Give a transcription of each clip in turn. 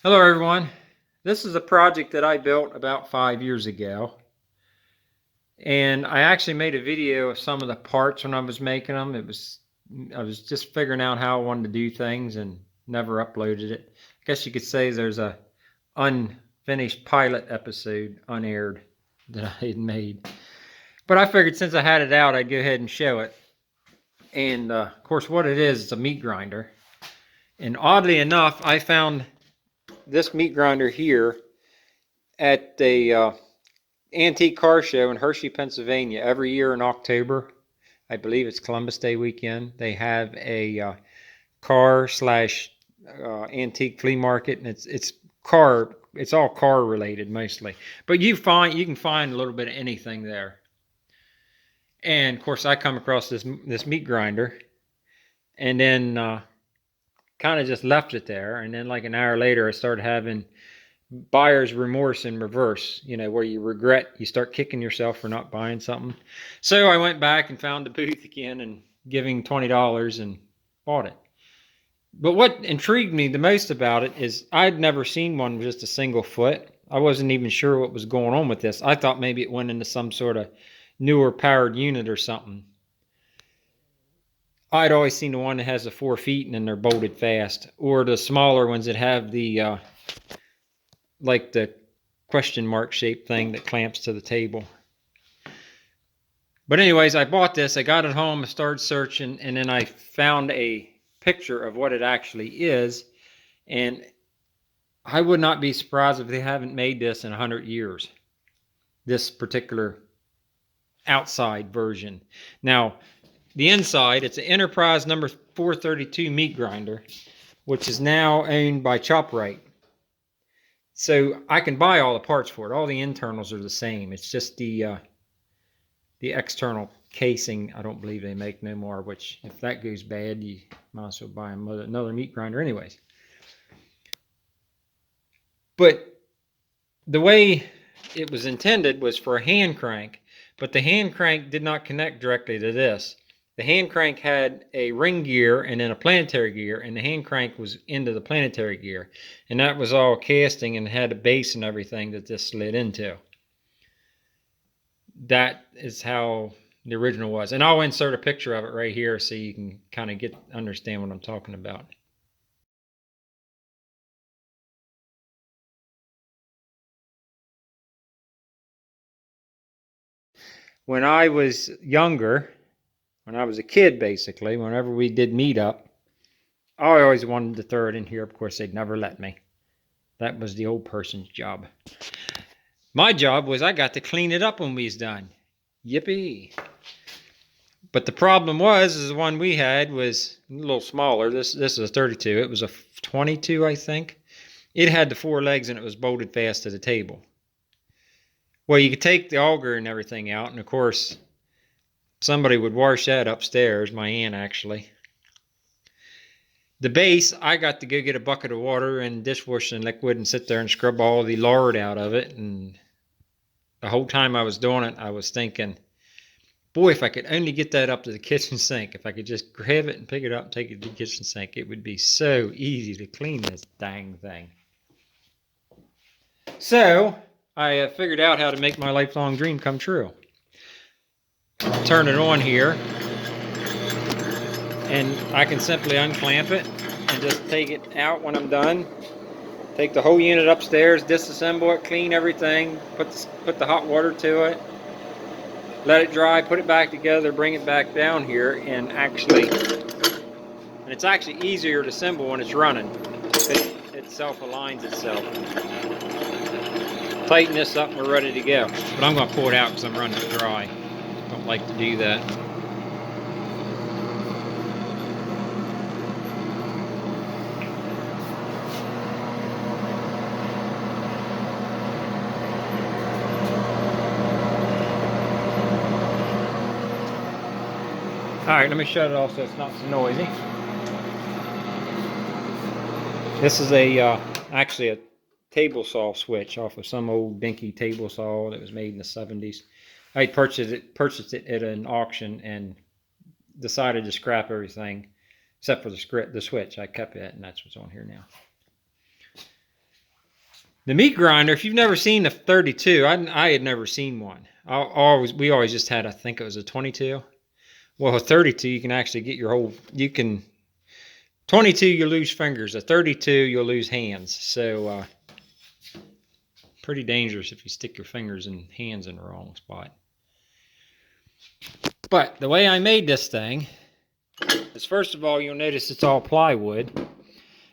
Hello everyone. This is a project that I built about 5 years ago. And I actually made a video of some of the parts when I was making them. I was just figuring out how I wanted to do things and never uploaded it. I guess you could say there's a unfinished pilot episode unaired that I had made. But I figured since I had it out, I'd go ahead and show it. And of course what it is, it's a meat grinder. And oddly enough, I found this meat grinder here at the antique car show in Hershey, Pennsylvania. Every year in October, I believe it's Columbus Day weekend, they have a car slash antique flea market, and it's all car related mostly. But you can find a little bit of anything there. And of course, I come across this meat grinder, and then kind of just left it there. And then like an hour later, I started having buyer's remorse in reverse, where you start kicking yourself for not buying something. So I went back and found the booth again and giving $20 and bought it. But what intrigued me the most about it is I'd never seen one with just a single foot. I wasn't even sure what was going on with this. I thought maybe it went into some sort of newer powered unit or something. I'd always seen the one that has the 4 feet and then they're bolted fast, or the smaller ones that have the like the question mark shaped thing that clamps to the table. But anyways, I bought this, I got it home, I started searching, and then I found a picture of what it actually is. And I would not be surprised if they haven't made this in 100 years, this particular outside version. Now, the inside, it's an Enterprise number 432 meat grinder, which is now owned by ChopRite. So I can buy all the parts for it. All the internals are the same. It's just the external casing I don't believe they make no more, which if that goes bad, you might as well buy another meat grinder anyways. But the way it was intended was for a hand crank, but the hand crank did not connect directly to this. The hand crank had a ring gear and then a planetary gear, and the hand crank was into the planetary gear. And that was all casting and had a base and everything that this slid into. That is how the original was. And I'll insert a picture of it right here so you can kind of understand what I'm talking about. When I was younger, when I was a kid, basically, whenever we did meet up, I always wanted to throw it in here. Of course, they'd never let me. That was the old person's job. My job was I got to clean it up when we was done. Yippee. But the problem is the one we had was a little smaller. This is a 32. It was a 22, I think. It had the 4 legs and it was bolted fast to the table. Well, you could take the auger and everything out, and of course, somebody would wash that upstairs, my aunt actually. The base, I got to go get a bucket of water and dishwashing liquid and sit there and scrub all the lard out of it. And the whole time I was doing it, I was thinking, boy, if I could only get that up to the kitchen sink, if I could just grab it and pick it up and take it to the kitchen sink, it would be so easy to clean this dang thing. So I figured out how to make my lifelong dream come true. Turn it on here, and I can simply unclamp it and just take it out when I'm done. Take the whole unit upstairs, disassemble it, clean everything, put the hot water to it, let it dry, put it back together, bring it back down here, and it's actually easier to assemble when it's running. It self-aligns itself. Tighten this up and we're ready to go. But I'm going to pull it out because I'm running it dry. Don't like to do that. Alright, let me shut it off so it's not so noisy. This is actually a table saw switch off of some old dinky table saw that was made in the 70s. I purchased it at an auction and decided to scrap everything except for the switch. I kept it, and that's what's on here now. The meat grinder, if you've never seen a 32, I had never seen one. We always just had, I think it was a 22. Well, a 32, you can actually get your whole, 22, you lose fingers. A 32, you'll lose hands. So, pretty dangerous if you stick your fingers and hands in the wrong spot. But the way I made this thing is, first of all, you'll notice it's all plywood. And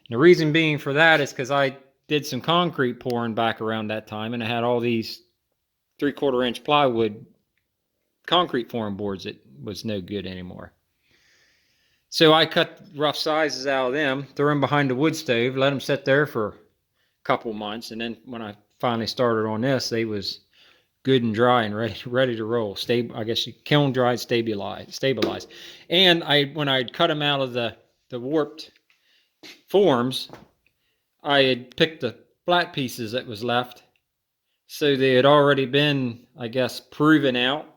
the reason being for that is because I did some concrete pouring back around that time, and I had all these 3/4 inch plywood concrete pouring boards that was no good anymore. So I cut rough sizes out of them, threw them behind the wood stove, let them sit there for a couple months, and then when I finally started on this, they was good and dry and ready to roll. I guess you kiln dried, stabilized. And when I cut them out of the warped forms, I had picked the flat pieces that was left, so they had already been, I guess, proven out,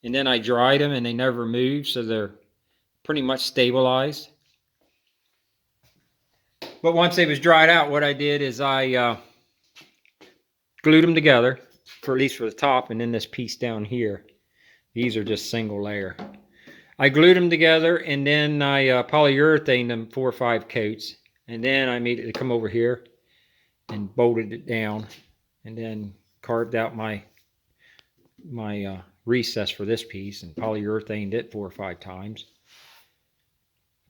and then I dried them and they never moved, so they're pretty much stabilized. But once they was dried out, what I did is I glued them together, for at least for the top, and then this piece down here. These are just single layer. I glued them together, and then I polyurethane them 4 or 5 coats, and then I immediately come over here and bolted it down, and then carved out my recess for this piece and polyurethaned it 4 or 5 times.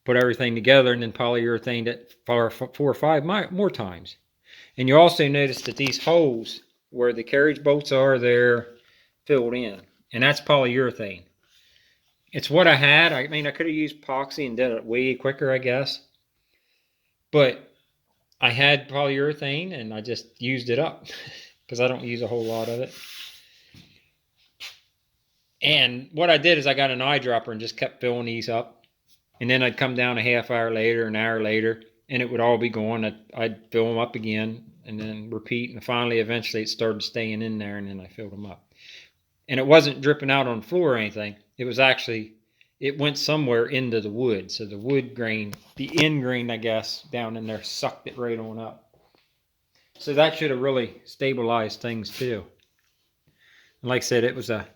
Put everything together and then polyurethaned it 4 or 5 more times. And you also notice that these holes where the carriage bolts are, they're filled in, and that's polyurethane. It's what I had. I mean, I could have used epoxy and did it way quicker, I guess, but I had polyurethane and I just used it up because I don't use a whole lot of it. And what I did is I got an eyedropper and just kept filling these up. And then I'd come down a half hour later, an hour later, and it would all be gone. I'd fill them up again and then repeat. And finally, eventually, it started staying in there, and then I filled them up. And it wasn't dripping out on the floor or anything. It was actually, it went somewhere into the wood. So the wood grain, the end grain, I guess, down in there sucked it right on up. So that should have really stabilized things too. And like I said, it was a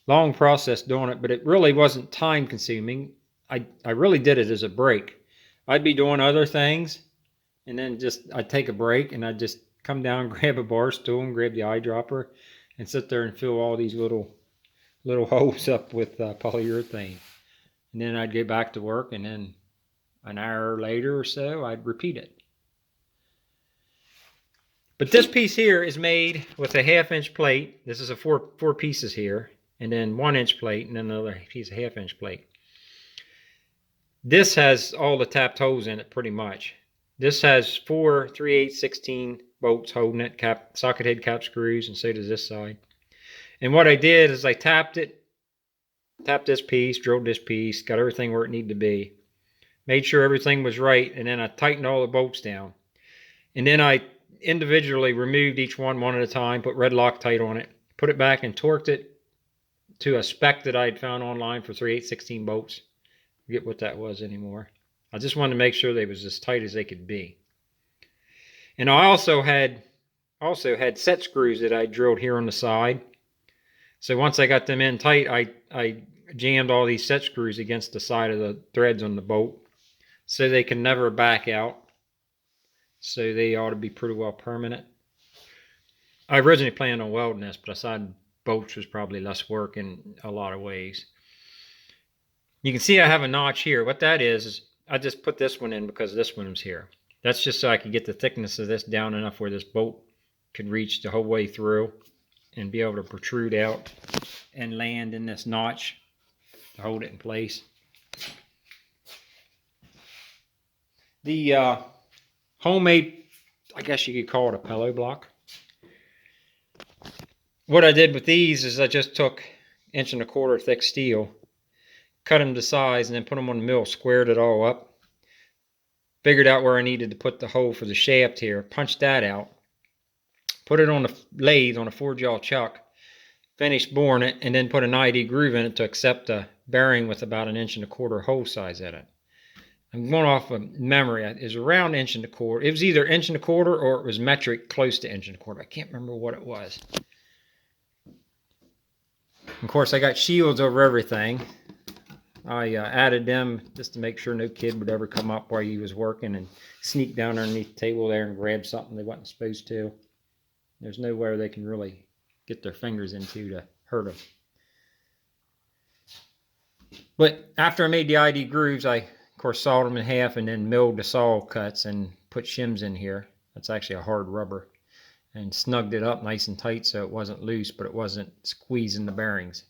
long process doing it, but it really wasn't time consuming. I really did it as a break. I'd be doing other things, and then I'd take a break, and I'd just come down, grab a bar stool, and grab the eyedropper, and sit there and fill all these little holes up with polyurethane. And then I'd get back to work, and then an hour later or so, I'd repeat it. But this piece here is made with a 1/2 inch plate. This is a four pieces here, and then 1 inch plate, and then another piece of 1/2 inch plate. This has all the tapped holes in it pretty much. This has 4 3/8/16 bolts holding it, socket head cap screws, and so does this side. And what I did is I tapped this piece, drilled this piece, got everything where it needed to be, made sure everything was right, and then I tightened all the bolts down. And then I individually removed each one at a time, put red Loctite on it, put it back and torqued it to a spec that I had found online for 3/8/16 bolts. Forget what that was anymore. I just wanted to make sure they was as tight as they could be. And I also had set screws that I drilled here on the side. So once I got them in tight, I jammed all these set screws against the side of the threads on the bolt so they can never back out. So they ought to be pretty well permanent. I originally planned on welding this, but I decided bolts was probably less work in a lot of ways. You can see I have a notch here. What that is I just put this one in because this one was here. That's just so I could get the thickness of this down enough where this bolt could reach the whole way through and be able to protrude out and land in this notch to hold it in place. The homemade, I guess you could call it a pillow block. What I did with these is I just took 1.25 inch thick steel, cut them to size, and then put them on the mill, squared it all up, figured out where I needed to put the hole for the shaft here, punched that out, put it on the lathe on a 4-jaw chuck, finished boring it, and then put a 90 groove in it to accept a bearing with about 1.25 inch hole size in it. I'm going off of memory. It was around 1.25 inches. It was either 1.25 inches or it was metric close to 1.25 inches. I can't remember what it was. Of course, I got shields over everything. I added them just to make sure no kid would ever come up while he was working and sneak down underneath the table there and grab something they wasn't supposed to. There's nowhere they can really get their fingers into to hurt them. But after I made the ID grooves, I, of course, sawed them in half and then milled the saw cuts and put shims in here. That's actually a hard rubber. And snugged it up nice and tight so it wasn't loose, but it wasn't squeezing the bearings.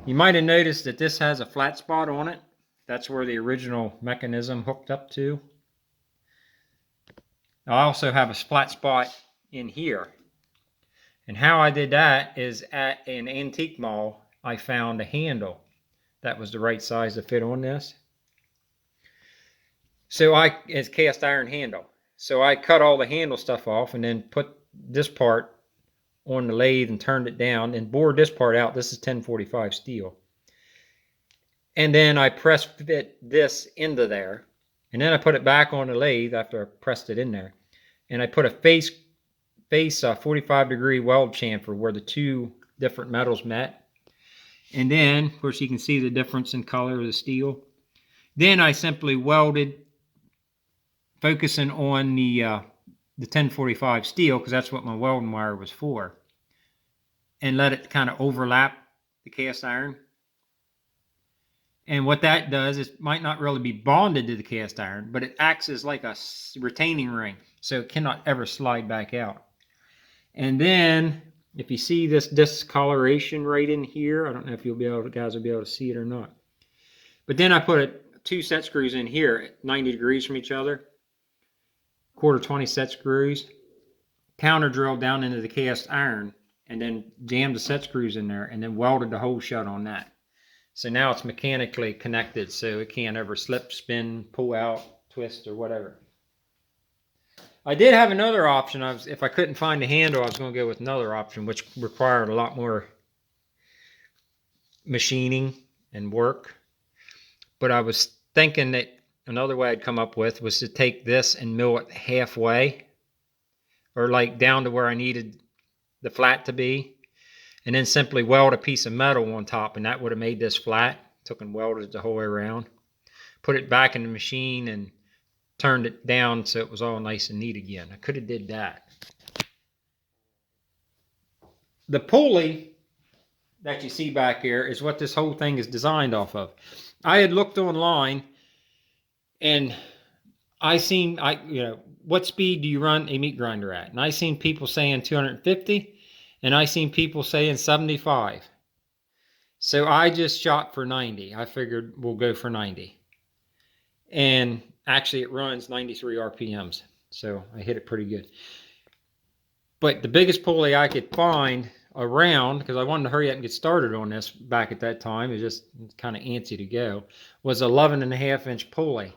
You might have noticed that this has a flat spot on it. That's where the original mechanism hooked up to. I also have a flat spot in here. And how I did that is at an antique mall, I found a handle that was the right size to fit on this. So it's cast iron handle. So I cut all the handle stuff off and then put this part on the lathe and turned it down and bored this part out. This is 1045 steel. And then I press fit this into there. And then I put it back on the lathe after I pressed it in there. And I put a face 45-degree weld chamfer where the two different metals met. And then, of course, you can see the difference in color of the steel. Then I simply welded, focusing on the 1045 steel, because that's what my welding wire was for, and let it kind of overlap the cast iron. And what that does is, it might not really be bonded to the cast iron, but it acts as like a retaining ring, so it cannot ever slide back out. And then, if you see this discoloration right in here, I don't know if guys will be able to see it or not. But then I put two set screws in here at 90 degrees from each other. 1/4 set screws. Counter drilled down into the cast iron and then jammed the set screws in there and then welded the hole shut on that. So now it's mechanically connected so it can't ever slip, spin, pull out, twist, or whatever. I did have another option. If I couldn't find the handle, I was going to go with another option, which required a lot more machining and work. But I was thinking that another way I'd come up with was to take this and mill it halfway, or like down to where I needed the flat to be, and then simply weld a piece of metal on top, and that would have made this flat. Took and welded it the whole way around. Put it back in the machine and turned it down so it was all nice and neat again. I could have did that. The pulley that you see back here is what this whole thing is designed off of. I had looked online and what speed do you run a meat grinder at? And I seen people saying 250 and I seen people saying 75. So I just shot for 90. I figured we'll go for 90. And actually it runs 93 RPMs. So I hit it pretty good. But the biggest pulley I could find around, because I wanted to hurry up and get started on this back at that time, it was just kind of antsy to go, was 11.5-inch pulley.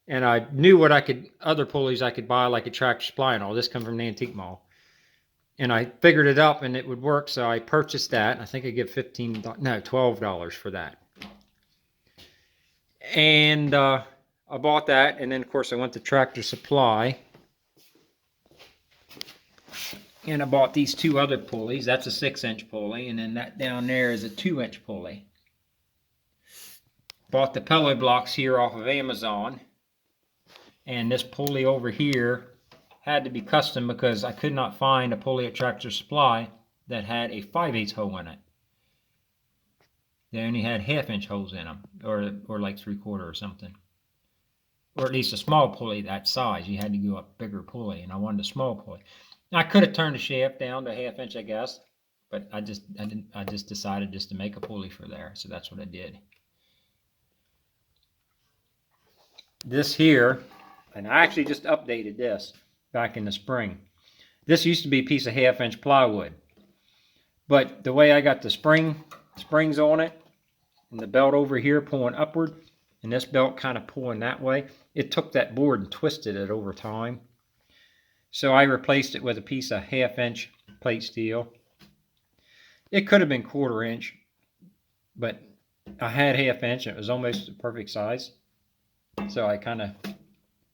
And I knew other pulleys I could buy, like a Tractor Supply and all. This come from an antique mall. And I figured it up and it would work, so I purchased that. I think I get $12 for that. And I bought that, and then of course I went to Tractor Supply. And I bought these two other pulleys. That's a 6-inch pulley, and then that down there is a 2-inch pulley. Bought the pillow blocks here off of Amazon. And this pulley over here had to be custom because I could not find a pulley at Tractor Supply that had a 5/8 hole in it. They only had 1/2-inch holes in them, or like 3/4 or something. Or at least a small pulley that size. You had to go up bigger pulley, and I wanted a small pulley. I could have turned the shaft down to 1/2-inch, I guess, but I just decided just to make a pulley for there, so that's what I did. This here, and I actually just updated this back in the spring. This used to be a piece of 1/2-inch plywood, but the way I got the springs on it, and the belt over here pulling upward, and this belt kind of pulling that way, it took that board and twisted it over time. So I replaced it with a piece of 1/2-inch plate steel. It could have been 1/4 inch, but I had 1/2 inch and it was almost the perfect size. So I kind of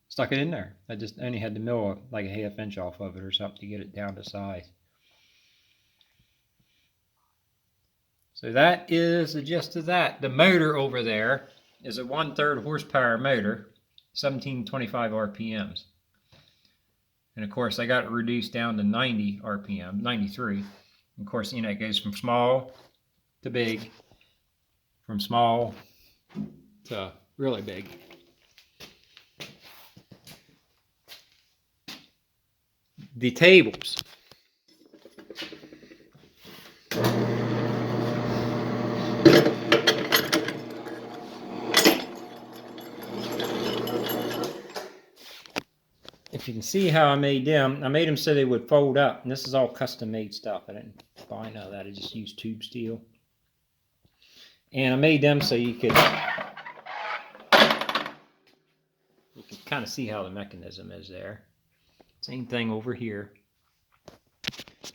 stuck it in there. I just only had to mill like a 1/2 inch off of it or something to get it down to size. So that is the gist of that. The motor over there is a 1/3 horsepower motor, 1725 RPMs. And of course, I got it reduced down to 90 RPM, 93. And of course, you know, it goes from small to big, from small to really big. The tables. If you can see how I made them so they would fold up. And this is all custom made stuff. I didn't buy none of that. I just used tube steel. And I made them so you could kind of see how the mechanism is there. Same thing over here.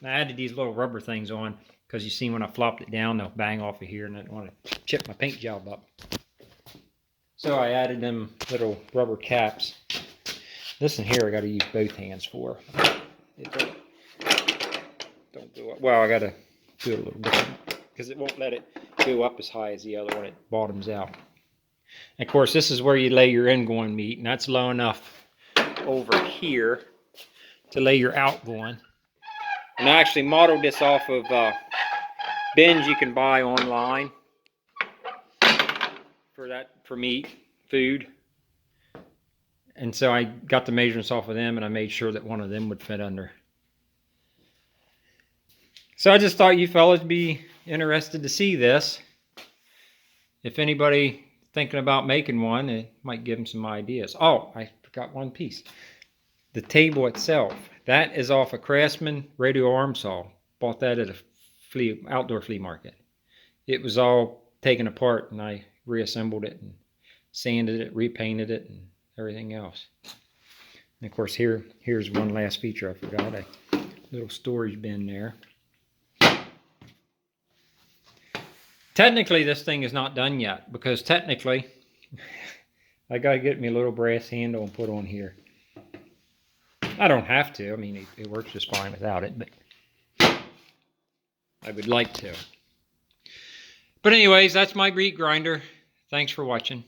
And I added these little rubber things on because you see when I flopped it down, they'll bang off of here and I didn't want to chip my paint job up. So I added them little rubber caps. This in here I got to use both hands for. It don't go up. Well, I got to do it a little different because it won't let it go up as high as the other one. It bottoms out. And of course, this is where you lay your ingoing meat, and that's low enough over here to lay your outgoing. And I actually modeled this off of bins you can buy online for meat, food. And so I got the measurements off of them, and I made sure that one of them would fit under. So I just thought you fellas would be interested to see this. If anybody thinking about making one, it might give them some ideas. Oh, I forgot one piece. The table itself, that is off a Craftsman radial arm saw. Bought that at a outdoor flea market. It was all taken apart, and I reassembled it and sanded it, repainted it, and everything else. And of course, here's one last feature I forgot, a little storage bin there. Technically, this thing is not done yet, because technically, I got to get me a little brass handle and put on here. I don't have to. I mean, it works just fine without it, but I would like to. But anyways, that's my meat grinder. Thanks for watching.